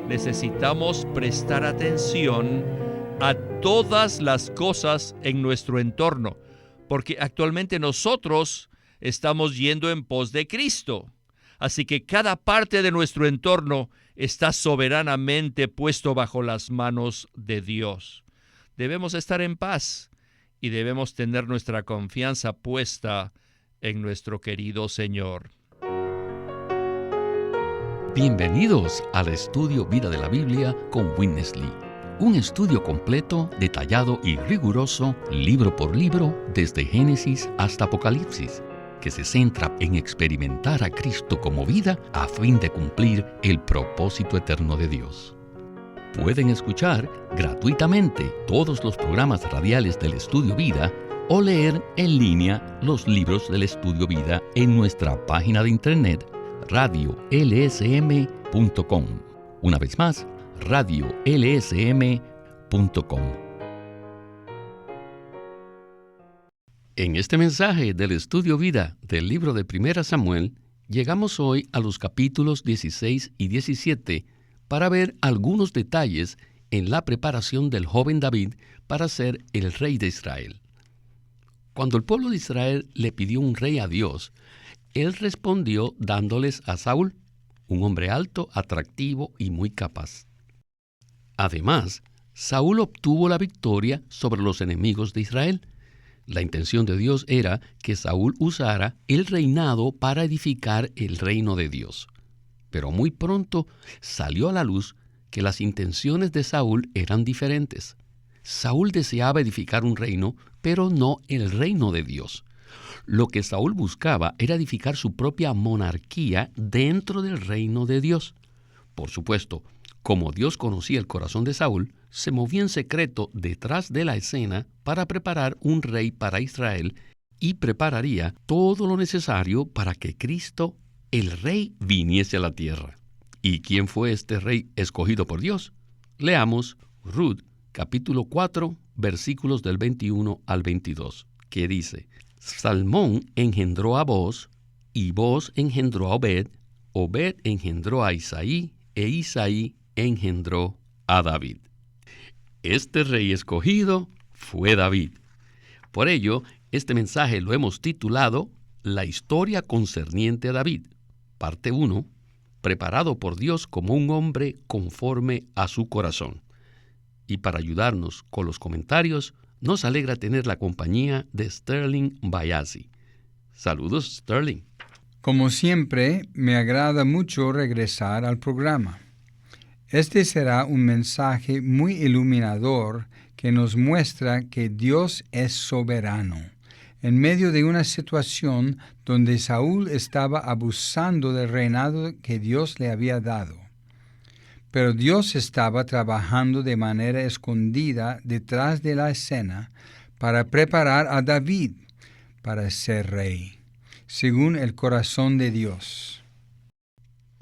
necesitamos prestar atención a todas las cosas en nuestro entorno, porque actualmente nosotros estamos yendo en pos de Cristo. Así que cada parte de nuestro entorno está soberanamente puesto bajo las manos de Dios. Debemos estar en paz y debemos tener nuestra confianza puesta en nuestro querido Señor. Bienvenidos al estudio Vida de la Biblia con Witness Lee. Un estudio completo, detallado y riguroso, libro por libro, desde Génesis hasta Apocalipsis, que se centra en experimentar a Cristo como vida a fin de cumplir el propósito eterno de Dios. Pueden escuchar gratuitamente todos los programas radiales del Estudio Vida o leer en línea los libros del Estudio Vida en nuestra página de internet radiolsm.com. Una vez más, radiolsm.com. En este mensaje del Estudio Vida del libro de 1 Samuel, llegamos hoy a los capítulos 16 y 17 para ver algunos detalles en la preparación del joven David para ser el rey de Israel. Cuando el pueblo de Israel le pidió un rey a Dios, Él respondió dándoles a Saúl, un hombre alto, atractivo y muy capaz. Además, Saúl obtuvo la victoria sobre los enemigos de Israel. La intención de Dios era que Saúl usara el reinado para edificar el reino de Dios. Pero muy pronto salió a la luz que las intenciones de Saúl eran diferentes. Saúl deseaba edificar un reino, pero no el reino de Dios. Lo que Saúl buscaba era edificar su propia monarquía dentro del reino de Dios. Por supuesto, como Dios conocía el corazón de Saúl, se movía en secreto detrás de la escena para preparar un rey para Israel y prepararía todo lo necesario para que Cristo, el rey, viniese a la tierra. ¿Y quién fue este rey escogido por Dios? Leamos Ruth, capítulo 4, versículos del 21 al 22, que dice: Salmón engendró a Booz, y Booz engendró a Obed, Obed engendró a Isaí, e Isaí engendró a David. Este rey escogido fue David. Por ello, este mensaje lo hemos titulado La historia concerniente a David, parte 1, preparado por Dios como un hombre conforme a su corazón. Y para ayudarnos con los comentarios, nos alegra tener la compañía de Sterling Bayazzi. Saludos, Sterling. Como siempre, me agrada mucho regresar al programa. Este será un mensaje muy iluminador que nos muestra que Dios es soberano. En medio de una situación donde Saúl estaba abusando del reinado que Dios le había dado. Pero Dios estaba trabajando de manera escondida detrás de la escena para preparar a David para ser rey, según el corazón de Dios.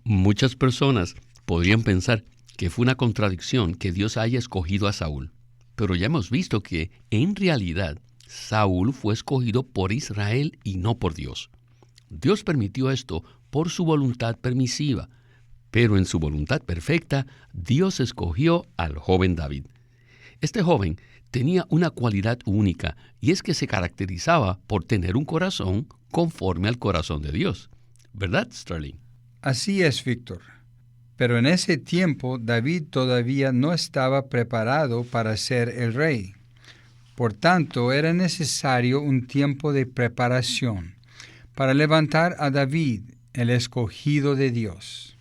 Muchas personas podrían pensar que fue una contradicción que Dios haya escogido a Saúl, pero ya hemos visto que, en realidad, Saúl fue escogido por Israel y no por Dios. Dios permitió esto por su voluntad permisiva, pero en su voluntad perfecta, Dios escogió al joven David. Este joven tenía una cualidad única, y es que se caracterizaba por tener un corazón conforme al corazón de Dios. ¿Verdad, Sterling? Así es, Víctor. Pero en ese tiempo, David todavía no estaba preparado para ser el rey. Por tanto, era necesario un tiempo de preparación para levantar a David, el escogido de Dios.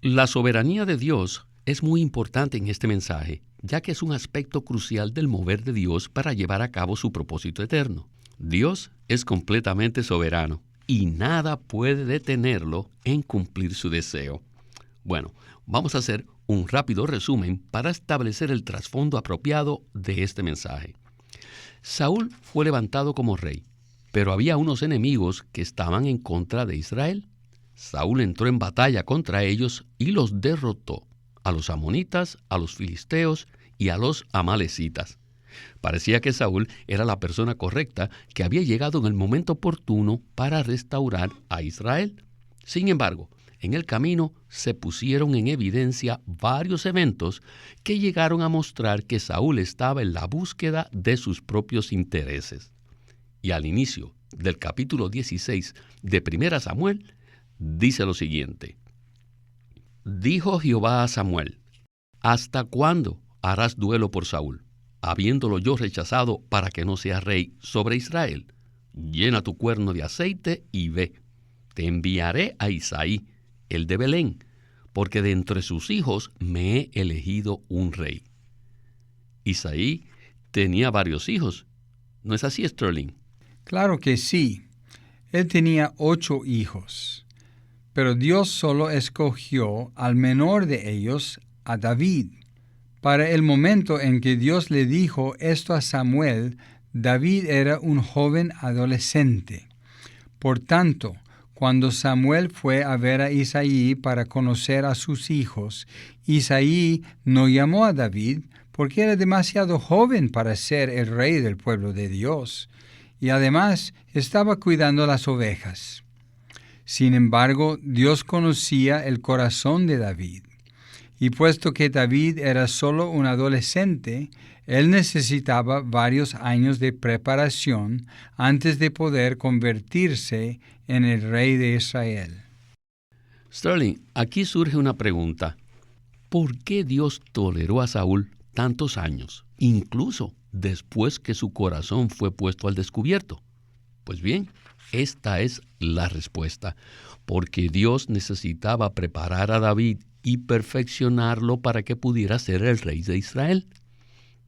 La soberanía de Dios es muy importante en este mensaje, ya que es un aspecto crucial del mover de Dios para llevar a cabo su propósito eterno. Dios es completamente soberano y nada puede detenerlo en cumplir su deseo. Bueno, vamos a hacer un rápido resumen para establecer el trasfondo apropiado de este mensaje. Saúl fue levantado como rey, pero había unos enemigos que estaban en contra de Israel. Saúl entró en batalla contra ellos y los derrotó, a los amonitas, a los filisteos y a los amalecitas. Parecía que Saúl era la persona correcta que había llegado en el momento oportuno para restaurar a Israel. Sin embargo, en el camino se pusieron en evidencia varios eventos que llegaron a mostrar que Saúl estaba en la búsqueda de sus propios intereses. Y al inicio del capítulo 16 de 1 Samuel, dice lo siguiente: Dijo Jehová a Samuel: ¿Hasta cuándo harás duelo por Saúl, habiéndolo yo rechazado para que no sea rey sobre Israel? Llena tu cuerno de aceite y ve. Te enviaré a Isaí, el de Belén, porque de entre sus hijos me he elegido un rey. Isaí tenía varios hijos. ¿No es así, Sterling? Claro que sí. Él tenía 8 hijos, pero Dios solo escogió al menor de ellos, a David. Para el momento en que Dios le dijo esto a Samuel, David era un joven adolescente. Por tanto, cuando Samuel fue a ver a Isaí para conocer a sus hijos, Isaí no llamó a David porque era demasiado joven para ser el rey del pueblo de Dios, y además estaba cuidando las ovejas. Sin embargo, Dios conocía el corazón de David, y puesto que David era solo un adolescente, él necesitaba varios años de preparación antes de poder convertirse en el rey de Israel. Sterling, aquí surge una pregunta. ¿Por qué Dios toleró a Saúl tantos años, incluso después que su corazón fue puesto al descubierto? Pues bien, esta es la respuesta. Porque Dios necesitaba preparar a David y perfeccionarlo para que pudiera ser el rey de Israel.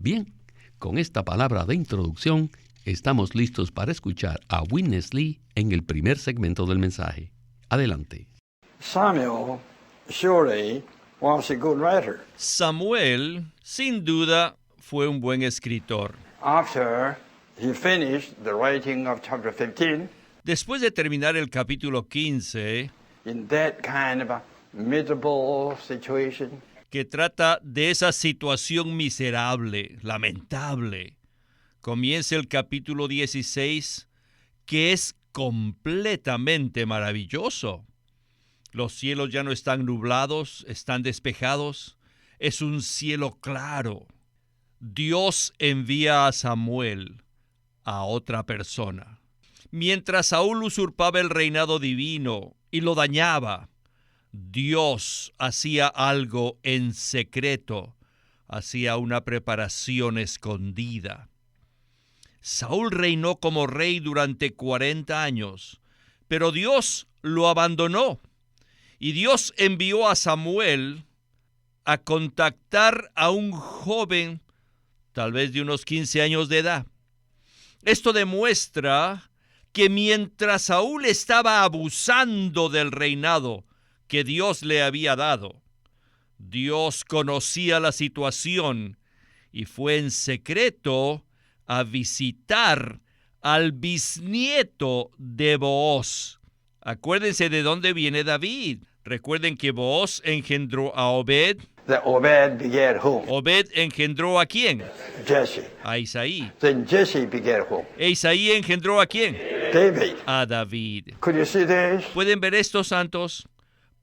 Bien, con esta palabra de introducción, estamos listos para escuchar a Witness Lee en el primer segmento del mensaje. Adelante. Samuel surely was a good writer. Samuel, sin duda, fue un buen escritor. After he finished the writing of chapter 15, Después de terminar el capítulo 15, in that kind of a miserable situation, que trata de esa situación miserable, lamentable, comienza el capítulo 16, que es completamente maravilloso. Los cielos ya no están nublados, están despejados. Es un cielo claro. Dios envía a Samuel a otra persona. Mientras Saúl usurpaba el reinado divino y lo dañaba, Dios hacía algo en secreto, hacía una preparación escondida. Saúl reinó como rey durante 40 años, pero Dios lo abandonó. Y Dios envió a Samuel a contactar a un joven, tal vez de unos 15 años de edad. Esto demuestra que mientras Saúl estaba abusando del reinado que Dios le había dado, Dios conocía la situación y fue en secreto a visitar al bisnieto de Booz. Acuérdense de dónde viene David. Recuerden que Booz engendró a Obed. that Obed begat whom? Obed engendró ¿a quién? Jesse. A Isaí. Then Jesse begat whom? ¿E Isaí engendró ¿a quién? David. A David. Could you see this? ¿Pueden ver esto, santos?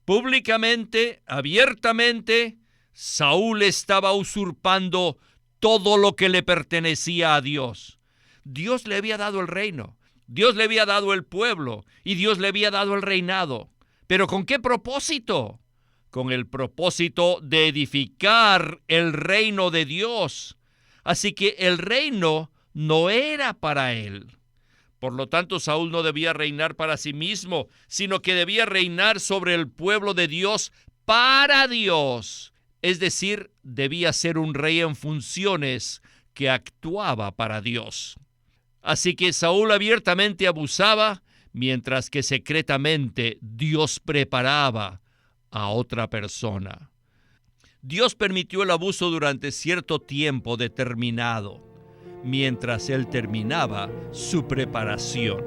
Públicamente, abiertamente, Saúl estaba usurpando todo lo que le pertenecía a Dios. Dios le había dado el reino, Dios le había dado el pueblo y Dios le había dado el reinado. ¿Pero con qué propósito? Con el propósito de edificar el reino de Dios. Así que el reino no era para él. Por lo tanto, Saúl no debía reinar para sí mismo, sino que debía reinar sobre el pueblo de Dios para Dios. Es decir, debía ser un rey en funciones que actuaba para Dios. Así que Saúl abiertamente abusaba, mientras que secretamente Dios preparaba a otra persona. Dios permitió el abuso durante cierto tiempo determinado, mientras él terminaba su preparación.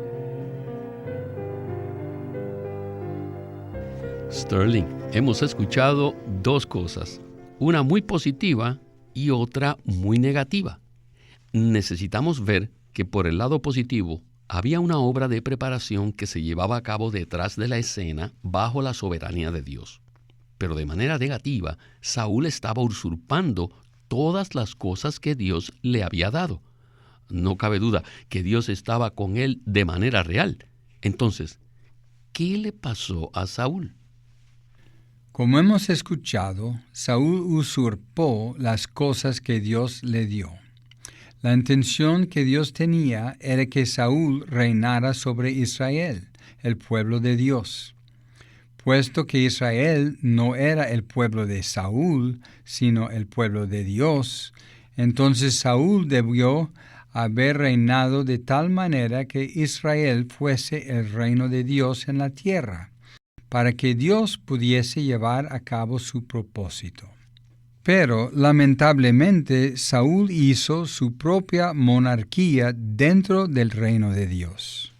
Sterling, hemos escuchado dos cosas, una muy positiva y otra muy negativa. Necesitamos ver que por el lado positivo Había una obra de preparación que se llevaba a cabo detrás de la escena bajo la soberanía de Dios. Pero de manera negativa, Saúl estaba usurpando todas las cosas que Dios le había dado. No cabe duda que Dios estaba con él de manera real. Entonces, ¿qué le pasó a Saúl? Como hemos escuchado, Saúl usurpó las cosas que Dios le dio. La intención que Dios tenía era que Saúl reinara sobre Israel, el pueblo de Dios. Puesto que Israel no era el pueblo de Saúl, sino el pueblo de Dios, entonces Saúl debió haber reinado de tal manera que Israel fuese el reino de Dios en la tierra, para que Dios pudiese llevar a cabo su propósito. Pero, lamentablemente, Saúl hizo su propia monarquía dentro del reino de Dios.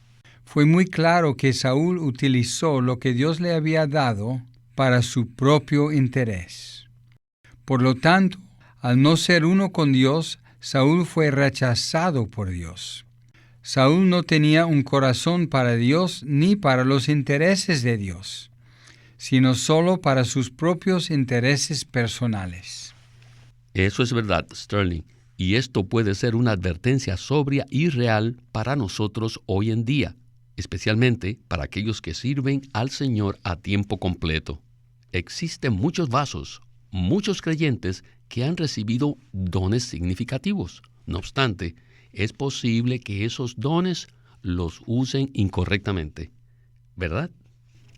Fue muy claro que Saúl utilizó lo que Dios le había dado para su propio interés. Por lo tanto, al no ser uno con Dios, Saúl fue rechazado por Dios. Saúl no tenía un corazón para Dios ni para los intereses de Dios, sino solo para sus propios intereses personales. Eso es verdad, Sterling, y esto puede ser una advertencia sobria y real para nosotros hoy en día, especialmente para aquellos que sirven al Señor a tiempo completo. Existen muchos vasos, muchos creyentes que han recibido dones significativos. No obstante, es posible que esos dones los usen incorrectamente, ¿verdad?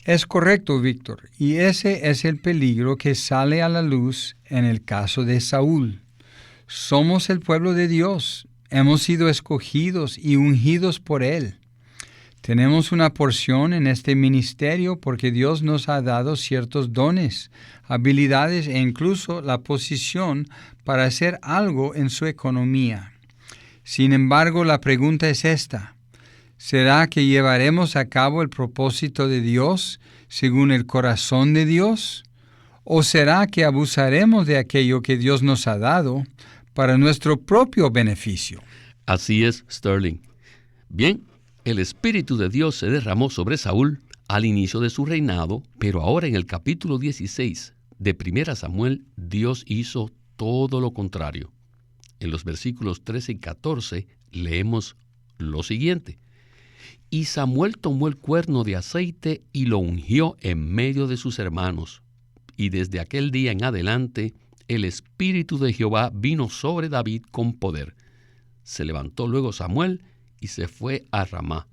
Es correcto, Víctor, y ese es el peligro que sale a la luz en el caso de Saúl. Somos el pueblo de Dios, hemos sido escogidos y ungidos por Él. Tenemos una porción en este ministerio porque Dios nos ha dado ciertos dones, habilidades e incluso la posición para hacer algo en su economía. Sin embargo, la pregunta es esta: ¿será que llevaremos a cabo el propósito de Dios según el corazón de Dios? ¿O será que abusaremos de aquello que Dios nos ha dado para nuestro propio beneficio? Así es, Sterling. Bien, el Espíritu de Dios se derramó sobre Saúl al inicio de su reinado, pero ahora en el capítulo 16 de 1 Samuel, Dios hizo todo lo contrario. En los versículos 13 y 14 leemos lo siguiente: Y Samuel tomó el cuerno de aceite y lo ungió en medio de sus hermanos. Y desde aquel día en adelante, el Espíritu de Jehová vino sobre David con poder. Se levantó luego Samuel y se fue a Ramá.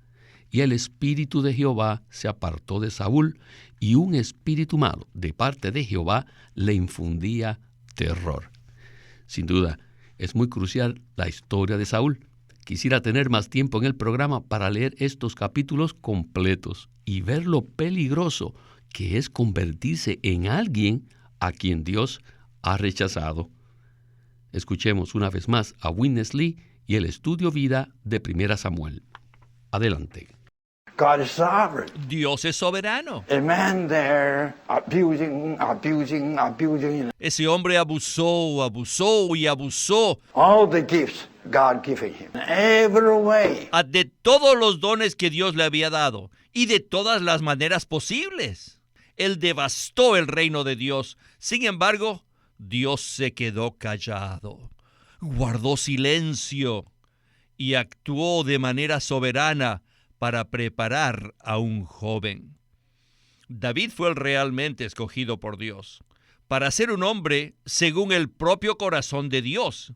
Y el Espíritu de Jehová se apartó de Saúl, y un espíritu malo de parte de Jehová le infundía terror. Sin duda, es muy crucial la historia de Saúl. Quisiera tener más tiempo en el programa para leer estos capítulos completos y ver lo peligroso que es convertirse en alguien a quien Dios ha rechazado. Escuchemos una vez más a Witness Lee y el estudio vida de 1 Samuel. Adelante. God is sovereign. Dios es soberano. A man there abusing. Ese hombre abusó y abusó All the gifts God given him. Every way. de todos los dones que Dios le había dado y de todas las maneras posibles. Él devastó el reino de Dios. Sin embargo, Dios se quedó callado, guardó silencio y actuó de manera soberana para preparar a un joven. David fue el realmente escogido por Dios para ser un hombre según el propio corazón de Dios.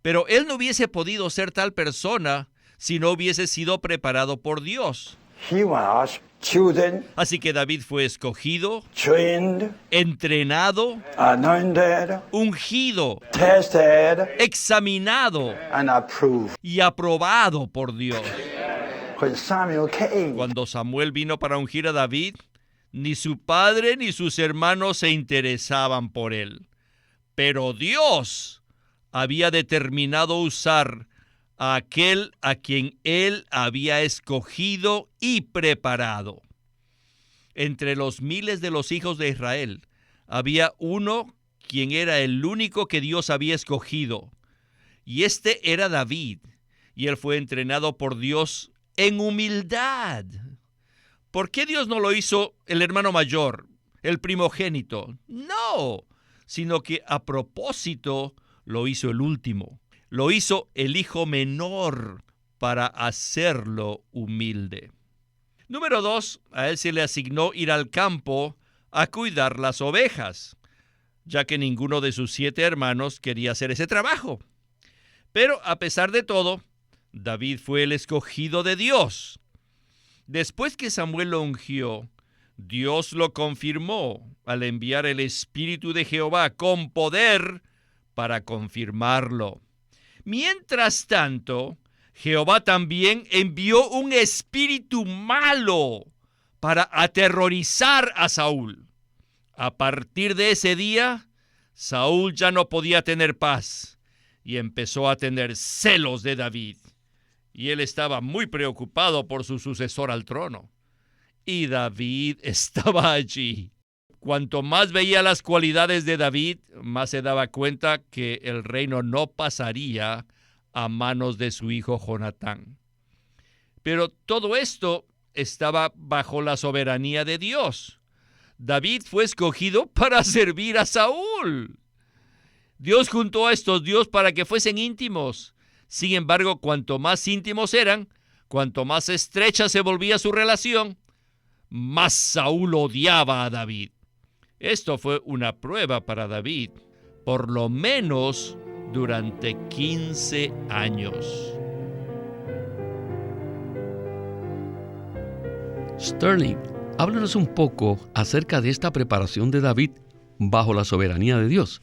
Pero él no hubiese podido ser tal persona si no hubiese sido preparado por Dios. He was chosen, Así que David fue escogido, trained, entrenado, anointed, ungido, tested, examinado and approved. y aprobado por Dios. When Samuel came, Cuando Samuel vino para ungir a David, ni su padre ni sus hermanos se interesaban por él. Pero Dios había determinado usar a aquel a quien él había escogido y preparado. Entre los miles de los hijos de Israel, había uno quien era el único que Dios había escogido. Y este era David, y él fue entrenado por Dios en humildad. ¿Por qué Dios no lo hizo el hermano mayor, el primogénito? No, sino que a propósito lo hizo el último. Lo hizo el hijo menor para hacerlo humilde. Número 2, a él se le asignó ir al campo a cuidar las ovejas, ya que ninguno de sus 7 hermanos quería hacer ese trabajo. Pero a pesar de todo, David fue el escogido de Dios. Después que Samuel lo ungió, Dios lo confirmó al enviar el Espíritu de Jehová con poder para confirmarlo. Mientras tanto, Jehová también envió un espíritu malo para aterrorizar a Saúl. A partir de ese día, Saúl ya no podía tener paz y empezó a tener celos de David. Y él estaba muy preocupado por su sucesor al trono. Y David estaba allí. Cuanto más veía las cualidades de David, más se daba cuenta que el reino no pasaría a manos de su hijo Jonatán. Pero todo esto estaba bajo la soberanía de Dios. David fue escogido para servir a Saúl. Dios juntó a estos dos para que fuesen íntimos. Sin embargo, cuanto más íntimos eran, cuanto más estrecha se volvía su relación, más Saúl odiaba a David. Esto fue una prueba para David, por lo menos durante 15 años. Sterling, háblanos un poco acerca de esta preparación de David bajo la soberanía de Dios.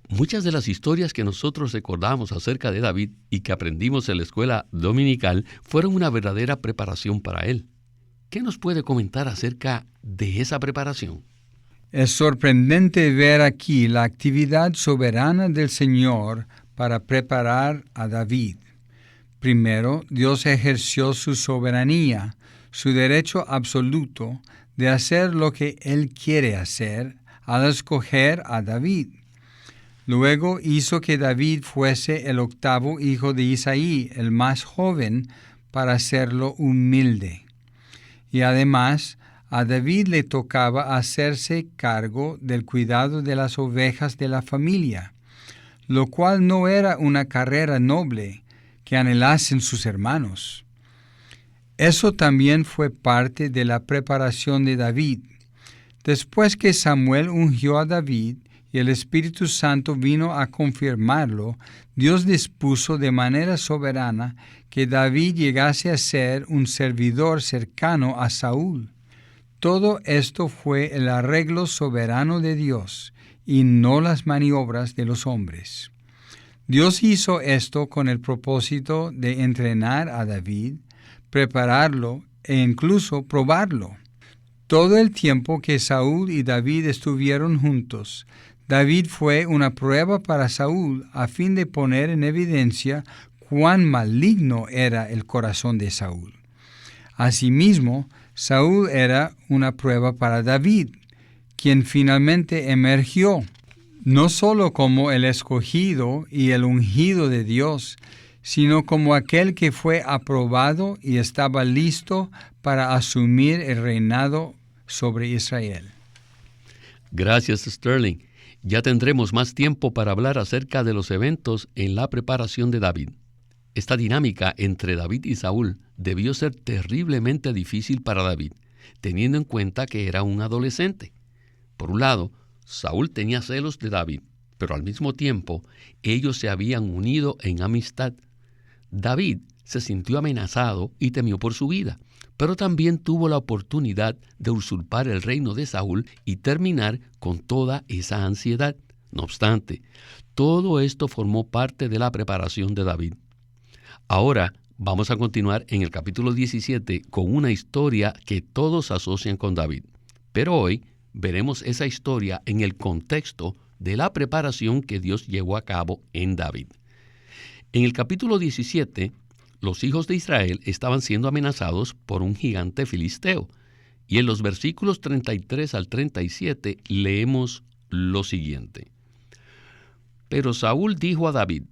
Muchas de las historias que nosotros recordamos acerca de David y que aprendimos en la escuela dominical fueron una verdadera preparación para él. ¿Qué nos puede comentar acerca de esa preparación? Es sorprendente ver aquí la actividad soberana del Señor para preparar a David. Primero, Dios ejerció su soberanía, su derecho absoluto de hacer lo que Él quiere hacer al escoger a David. Luego hizo que David fuese el 8º hijo de Isaí, el más joven, para hacerlo humilde. Y además, a David le tocaba hacerse cargo del cuidado de las ovejas de la familia, lo cual no era una carrera noble que anhelasen sus hermanos. Eso también fue parte de la preparación de David. Después que Samuel ungió a David y el Espíritu Santo vino a confirmarlo, Dios dispuso de manera soberana que David llegase a ser un servidor cercano a Saúl. Todo esto fue el arreglo soberano de Dios y no las maniobras de los hombres. Dios hizo esto con el propósito de entrenar a David, prepararlo e incluso probarlo. Todo el tiempo que Saúl y David estuvieron juntos, David fue una prueba para Saúl a fin de poner en evidencia cuán maligno era el corazón de Saúl. Asimismo, Saúl era una prueba para David, quien finalmente emergió, no solo como el escogido y el ungido de Dios, sino como aquel que fue aprobado y estaba listo para asumir el reinado sobre Israel. Gracias, Sterling. Ya tendremos más tiempo para hablar acerca de los eventos en la preparación de David. Esta dinámica entre David y Saúl debió ser terriblemente difícil para David, teniendo en cuenta que era un adolescente. Por un lado, Saúl tenía celos de David, pero al mismo tiempo ellos se habían unido en amistad. David se sintió amenazado y temió por su vida, pero también tuvo la oportunidad de usurpar el reino de Saúl y terminar con toda esa ansiedad. No obstante, todo esto formó parte de la preparación de David. Ahora vamos a continuar en el capítulo 17 con una historia que todos asocian con David. Pero hoy veremos esa historia en el contexto de la preparación que Dios llevó a cabo en David. En el capítulo 17, los hijos de Israel estaban siendo amenazados por un gigante filisteo. Y en los versículos 33 al 37 leemos lo siguiente. Pero Saúl dijo a David: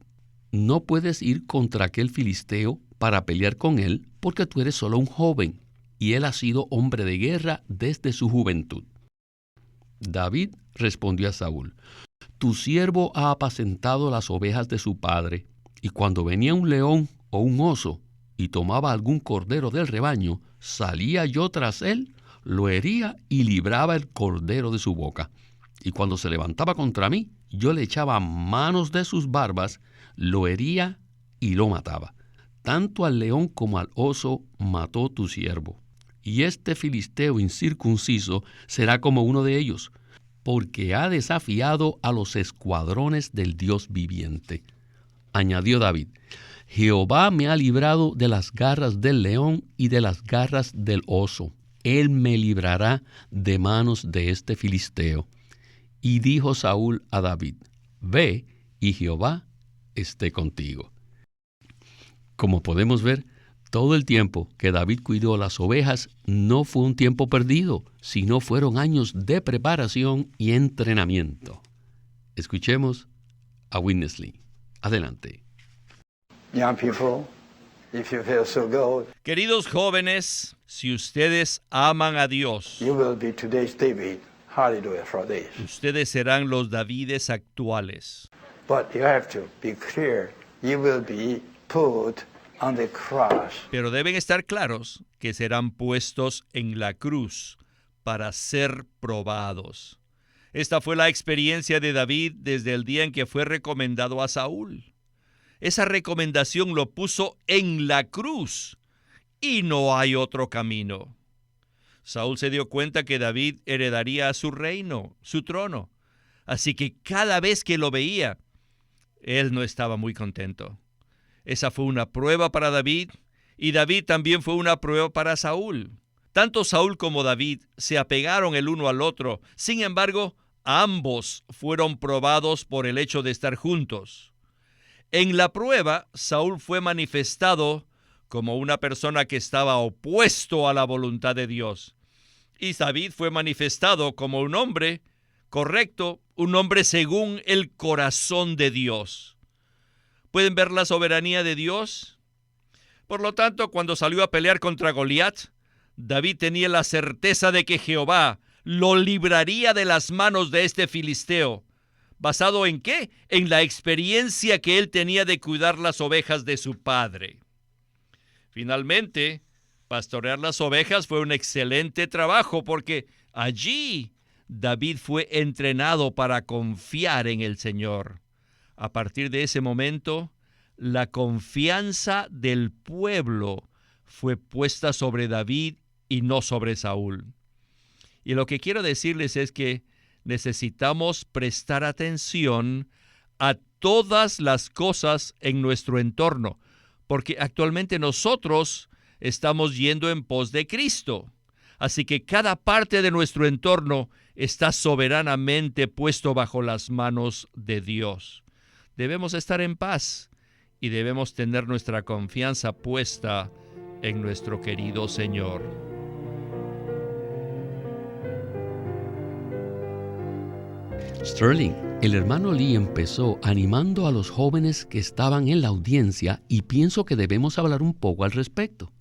«No puedes ir contra aquel filisteo para pelear con él, porque tú eres solo un joven, y él ha sido hombre de guerra desde su juventud. David respondió a Saúl: Tu siervo ha apacentado las ovejas de su padre, y cuando venía un león o un oso y tomaba algún cordero del rebaño, salía yo tras él, lo hería y libraba el cordero de su boca. Y cuando se levantaba contra mí, yo le echaba manos de sus barbas, lo hería y lo mataba. Tanto al león como al oso mató tu siervo. Y este filisteo incircunciso será como uno de ellos, porque ha desafiado a los escuadrones del Dios viviente. Añadió David: Jehová me ha librado de las garras del león y de las garras del oso. Él me librará de manos de este filisteo. Y dijo Saúl a David: Ve, y Jehová esté contigo. Como podemos ver, todo el tiempo que David cuidó las ovejas no fue un tiempo perdido, sino fueron años de preparación y entrenamiento. Escuchemos a Witness Lee. Adelante. Young people, if you feel so good, Queridos jóvenes, si ustedes aman a Dios, you will be today's David. Hallelujah for this. ustedes serán los Davides actuales. But you have to be clear. You will be put on the cross. Pero deben estar claros que serán puestos en la cruz para ser probados. Esta fue la experiencia de David desde el día en que fue recomendado a Saúl. Esa recomendación lo puso en la cruz y no hay otro camino. Saúl se dio cuenta que David heredaría su reino, su trono. Así que cada vez que lo veía, él no estaba muy contento. Esa fue una prueba para David, y David también fue una prueba para Saúl. Tanto Saúl como David se apegaron el uno al otro. Sin embargo, ambos fueron probados por el hecho de estar juntos. En la prueba, Saúl fue manifestado como una persona que estaba opuesto a la voluntad de Dios. Y David fue manifestado como un hombre correcto, un hombre según el corazón de Dios. ¿Pueden ver la soberanía de Dios? Por lo tanto, cuando salió a pelear contra Goliat, David tenía la certeza de que Jehová lo libraría de las manos de este filisteo. ¿Basado en qué? En la experiencia que él tenía de cuidar las ovejas de su padre. Finalmente, pastorear las ovejas fue un excelente trabajo porque allí David fue entrenado para confiar en el Señor. A partir de ese momento, la confianza del pueblo fue puesta sobre David y no sobre Saúl. Y lo que quiero decirles es que necesitamos prestar atención a todas las cosas en nuestro entorno, porque actualmente nosotros estamos yendo en pos de Cristo. Así que cada parte de nuestro entorno está soberanamente puesto bajo las manos de Dios. Debemos estar en paz y debemos tener nuestra confianza puesta en nuestro querido Señor. Sterling, el hermano Lee empezó animando a los jóvenes que estaban en la audiencia y pienso que debemos hablar un poco al respecto.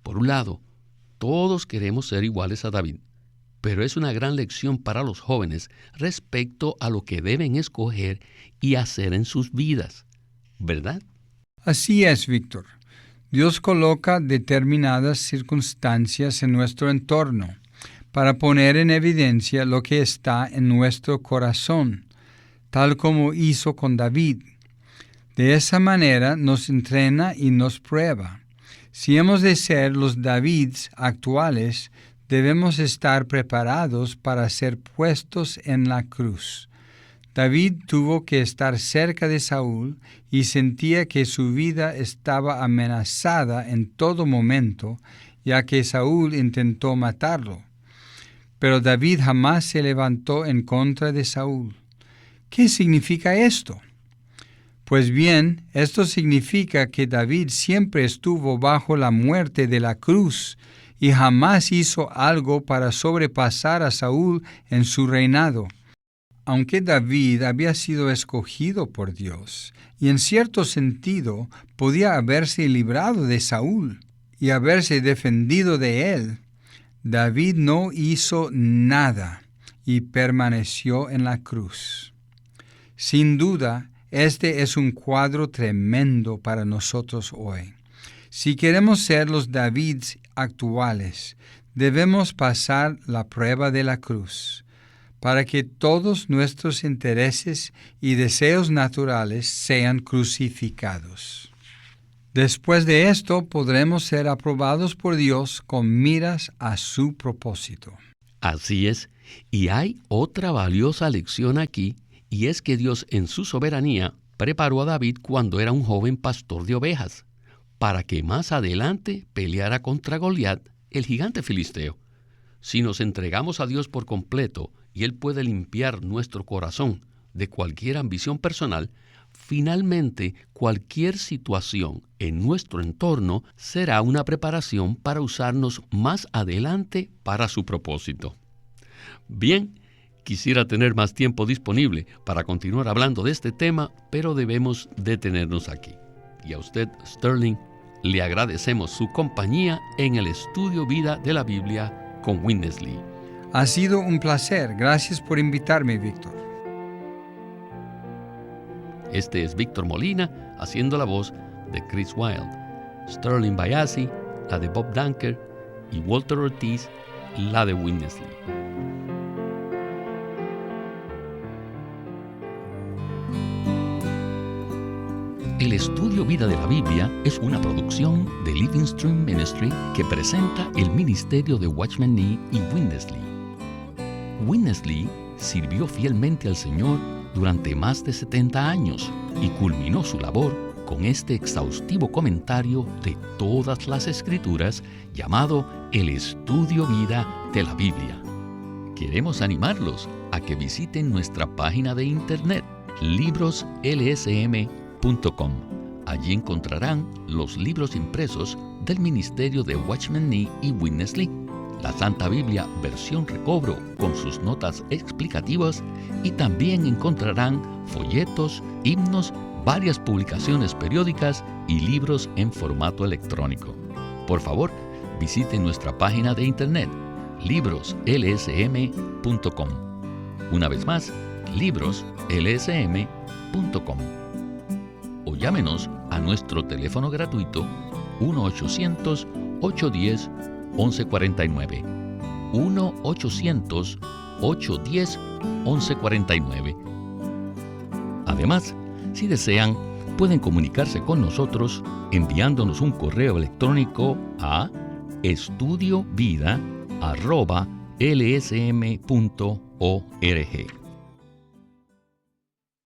Por un lado, todos queremos ser iguales a David, pero es una gran lección para los jóvenes respecto a lo que deben escoger y hacer en sus vidas, ¿verdad? Así es, Víctor. Dios coloca determinadas circunstancias en nuestro entorno para poner en evidencia lo que está en nuestro corazón, tal como hizo con David. De esa manera nos entrena y nos prueba. Si hemos de ser los Davids actuales, debemos estar preparados para ser puestos en la cruz. David tuvo que estar cerca de Saúl y sentía que su vida estaba amenazada en todo momento, ya que Saúl intentó matarlo. Pero David jamás se levantó en contra de Saúl. ¿Qué significa esto? Pues bien, esto significa que David siempre estuvo bajo la muerte de la cruz y jamás hizo algo para sobrepasar a Saúl en su reinado. Aunque David había sido escogido por Dios y en cierto sentido podía haberse librado de Saúl, y haberse defendido de él, David no hizo nada y permaneció en la cruz. Sin duda, este es un cuadro tremendo para nosotros hoy. Si queremos ser los Davids actuales, debemos pasar la prueba de la cruz, para que todos nuestros intereses y deseos naturales sean crucificados. Después de esto, podremos ser aprobados por Dios con miras a su propósito. Así es, y hay otra valiosa lección aquí, y es que Dios en su soberanía preparó a David cuando era un joven pastor de ovejas, para que más adelante peleara contra Goliat, el gigante filisteo. Si nos entregamos a Dios por completo y Él puede limpiar nuestro corazón de cualquier ambición personal, finalmente cualquier situación en nuestro entorno será una preparación para usarnos más adelante para su propósito. Bien, quisiera tener más tiempo disponible para continuar hablando de este tema, pero debemos detenernos aquí. Y a usted, Sterling, le agradecemos su compañía en el estudio Vida de la Biblia con Witness Lee. Ha sido un placer. Gracias por invitarme, Víctor. Este es Víctor Molina haciendo la voz de Chris Wilde, Sterling Bayasi, la de Bob Dunker, y Walter Ortiz, la de Witness Lee. El estudio Vida de la Biblia es una producción de Living Stream Ministry que presenta el ministerio de Watchman Nee y Witness Lee. Witness Lee sirvió fielmente al Señor durante más de 70 años y culminó su labor con este exhaustivo comentario de todas las Escrituras llamado El Estudio Vida de la Biblia. Queremos animarlos a que visiten nuestra página de internet libroslsm.com. Allí encontrarán los libros impresos del ministerio de Watchman Nee y Witness Lee, la Santa Biblia versión recobro con sus notas explicativas, y también encontrarán folletos, himnos, varias publicaciones periódicas y libros en formato electrónico. Por favor, visiten nuestra página de internet libroslsm.com. Una vez más, libroslsm.com. O llámenos a nuestro teléfono gratuito 1-800-810-1149. 1-800-810-1149. Además, si desean, pueden comunicarse con nosotros enviándonos un correo electrónico a estudiovida@lsm.org.